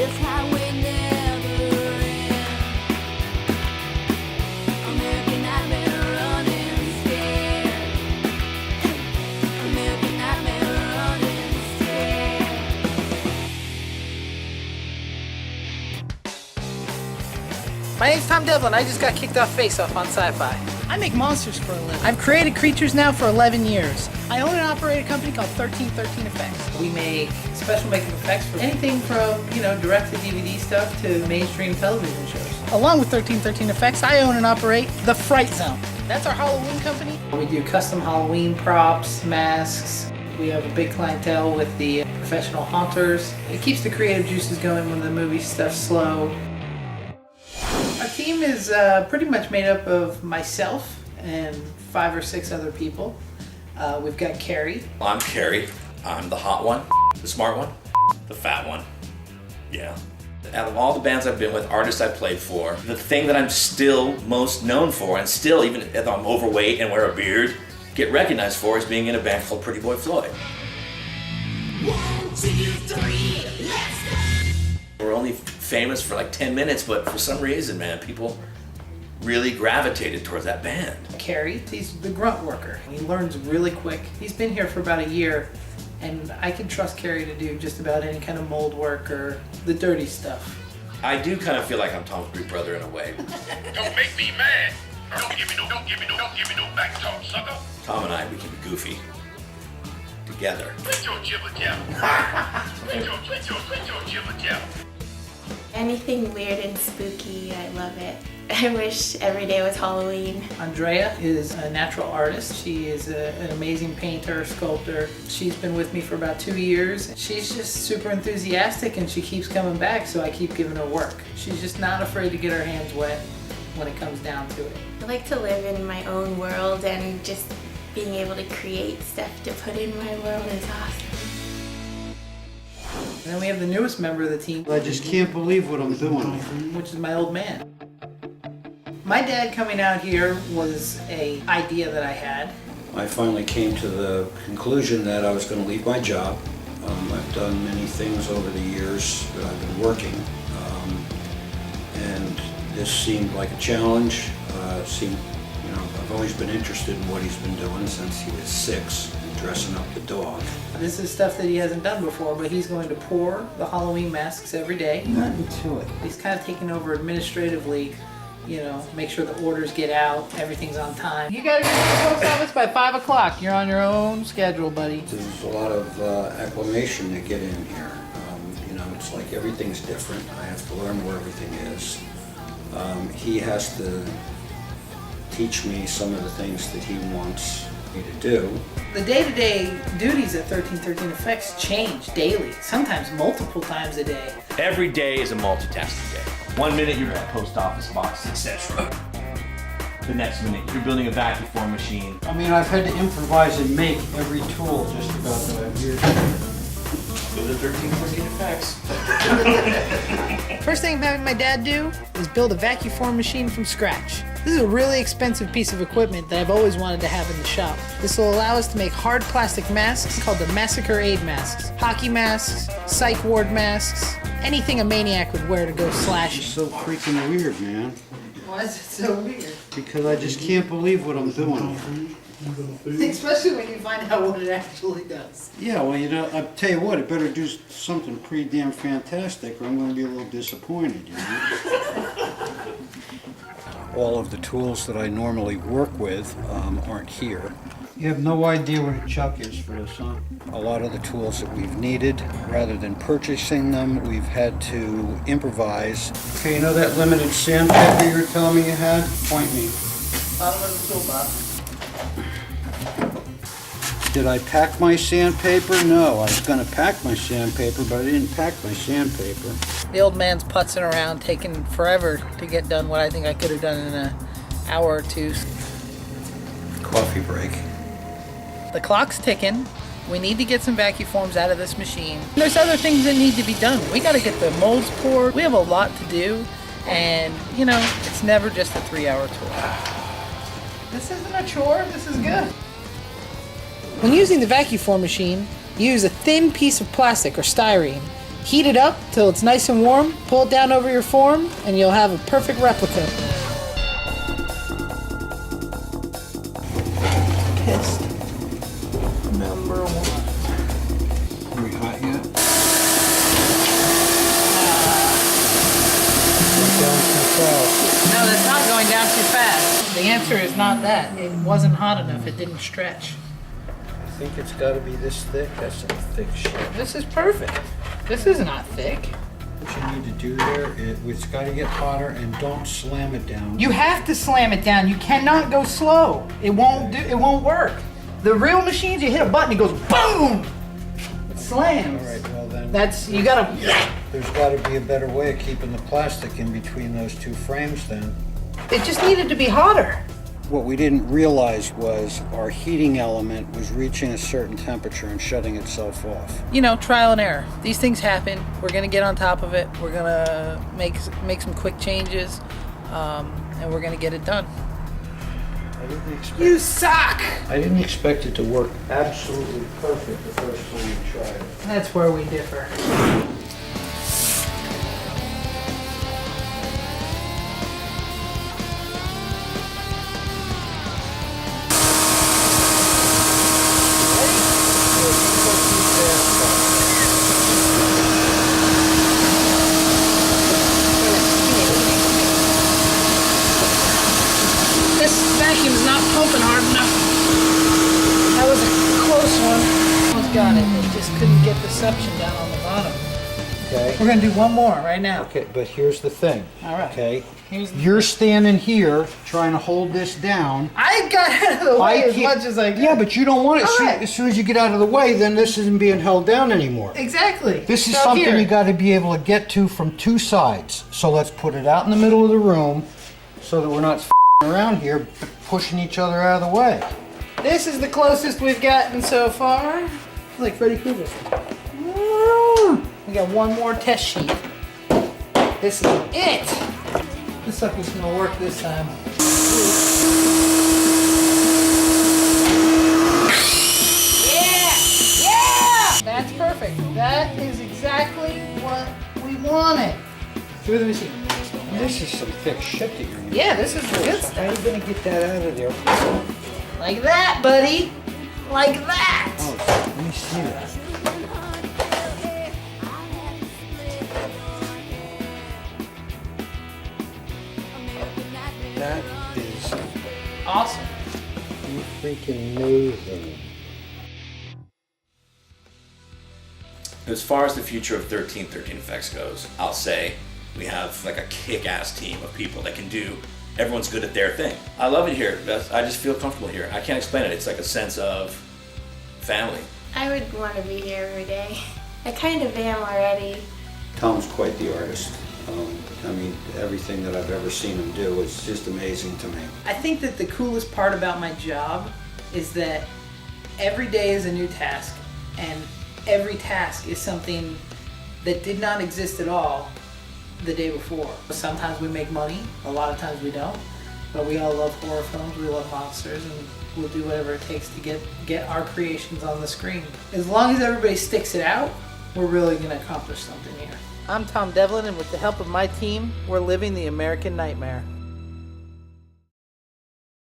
this highway never ends. American nightmare running scared. American nightmare running scared. My name's Tom Devlin. I just got kicked off Face Off on Sci-Fi. I make monsters for a living. I've created creatures now for 11 years. I own and operate a company called 1313 Effects. We make special makeup effects for anything from, direct to DVD stuff to mainstream television shows. Along with 1313 Effects, I own and operate The Fright Zone. That's our Halloween company. We do custom Halloween props, masks. We have a big clientele with the professional haunters. It keeps the creative juices going when the movie stuff's slow. Our team is pretty much made up of myself and 5 or 6 other people. We've got Carrie. I'm Carrie. I'm the hot one, the smart one, the fat one. Yeah. Out of all the bands I've been with, artists I've played for, the thing that I'm still most known for, and still, even if I'm overweight and wear a beard, get recognized for, is being in a band called Pretty Boy Floyd. 1, 2, 3, let's go! We're only famous for like 10 minutes, but for some reason, man, people really gravitated towards that band. Carrie, he's the grunt worker. He learns really quick. He's been here for about a year, and I can trust Carrie to do just about any kind of mold work or the dirty stuff. I do kind of feel like I'm Tom's Greek brother in a way. Don't make me mad. Don't give me no back talk, sucker. Tom and I, we can be goofy together. Quit your jibber jabber. Quit your jibber jabber. Anything weird and spooky, I love it. I wish every day was Halloween. Andrea is a natural artist. She is an amazing painter, sculptor. She's been with me for about 2 years. She's just super enthusiastic and she keeps coming back, so I keep giving her work. She's just not afraid to get her hands wet when it comes down to it. I like to live in my own world, and just being able to create stuff to put in my world is awesome. And then we have the newest member of the team, I just can't believe what I'm doing. which is my old man. My dad coming out here was an idea that I had. I finally came to the conclusion that I was going to leave my job. I've done many things over the years that I've been working, and this seemed like a challenge. I've always been interested in what he's been doing since he was 6, dressing up the dog. This is stuff that he hasn't done before, but he's going to pour the Halloween masks every day. Nothing to it. He's kind of taking over administratively, make sure the orders get out, everything's on time. You gotta get to the post office by 5 o'clock. You're on your own schedule, buddy. There's a lot of acclimation to get in here. It's like everything's different. I have to learn where everything is. He has to teach me some of the things that he wants me to do. The day-to-day duties at 1313 Effects change daily, sometimes multiple times a day. Every day is a multitasking day. 1 minute you're at a post office box, etc. The next minute you're building a VacuForm machine. I've had to improvise and make every tool just about that I've used. Go to 1314 Effects. First thing I'm having my dad do is build a VacuForm machine from scratch. This is a really expensive piece of equipment that I've always wanted to have in the shop. This will allow us to make hard plastic masks called the Massacre Aid masks, hockey masks, psych ward masks, anything a maniac would wear to go slashing. It's so freaking weird, man. Why is it so weird? Because I just can't believe what I'm doing. Especially when you find out what it actually does. Yeah, well, I tell you what, it better do something pretty damn fantastic or I'm going to be a little disappointed, All of the tools that I normally work with aren't here. You have no idea what a chuck is for this, huh? A lot of the tools that we've needed, rather than purchasing them, we've had to improvise. Okay, that limited sandpaper you were telling me you had? Point me. Bottom of the toolbox. Did I pack my sandpaper? No, I was going to pack my sandpaper, but I didn't pack my sandpaper. The old man's putzing around, taking forever to get done what I think I could have done in an hour or two. Coffee break. The clock's ticking. We need to get some VacuForms out of this machine. There's other things that need to be done. We got to get the molds poured. We have a lot to do, and it's never just a 3-hour tour. This isn't a chore. This is good. When using the VacuForm machine, use a thin piece of plastic or styrene Heat it up till it's nice and warm, pull it down over your form, and you'll have a perfect replica. Test number 1. Are we hot yet? No, that's not going down too fast. The answer is not that. It wasn't hot enough. It didn't stretch. I think it's got to be this thick. That's some thick shit. This is perfect. This is not thick. What you need to do there, it's got to get hotter, and don't slam it down. You have to slam it down. You cannot go slow. It won't work. The real machines, you hit a button, it goes boom. It slams. All right, well then. You gotta. There's got to be a better way of keeping the plastic in between those two frames then. It just needed to be hotter. What we didn't realize was our heating element was reaching a certain temperature and shutting itself off. You know, trial and error. These things happen. We're gonna get on top of it. We're gonna make some quick changes, and we're gonna get it done. I didn't expect. You suck. I didn't expect it to work absolutely perfect the first time you tried it. That's where we differ. This vacuum's not pumping hard enough. That was a close one. Almost got it. It just couldn't get the suction down on the bottom. Okay. We're gonna do one more right now. Okay, but here's the thing. All right. Okay. Here's the- You're standing here trying to hold this down. I got out of the way as can't- much as I could. Yeah, but you don't want it. All right. As soon as you get out of the way, then this isn't being held down anymore. Exactly. This is So something here. you got to be able to get to from two sides. So let's put it out in the middle of the room so that we're not around here pushing each other out of the way. This is the closest we've gotten so far. Like Freddy Krueger. We got one more test sheet. This is it. This sucker's gonna work this time. Yeah! That's perfect. That is exactly what we wanted. Through the machine. This is some thick shit that you're using. Yeah, this is the good stuff. How are you going to get that out of there? Like that, buddy. Like that. Oh, let me see that. That is Awesome. freaking amazing. As far as the future of 1313 Effects goes, I'll say we have like a kick-ass team of people that can do, everyone's good at their thing. I love it here. I just feel comfortable here. I can't explain it. It's like a sense of family. I would want to be here every day. I kind of am already. Tom's quite the artist. I mean, everything that I've ever seen him do is just amazing to me. I think that the coolest part about my job is that every day is a new task, and every task is something that did not exist at all the day before. Sometimes we make money, a lot of times we don't, but we all love horror films, we love monsters, and we'll do whatever it takes to get our creations on the screen. As long as everybody sticks it out, we're really gonna accomplish something here. I'm Tom Devlin, and with the help of my team, we're living the American nightmare.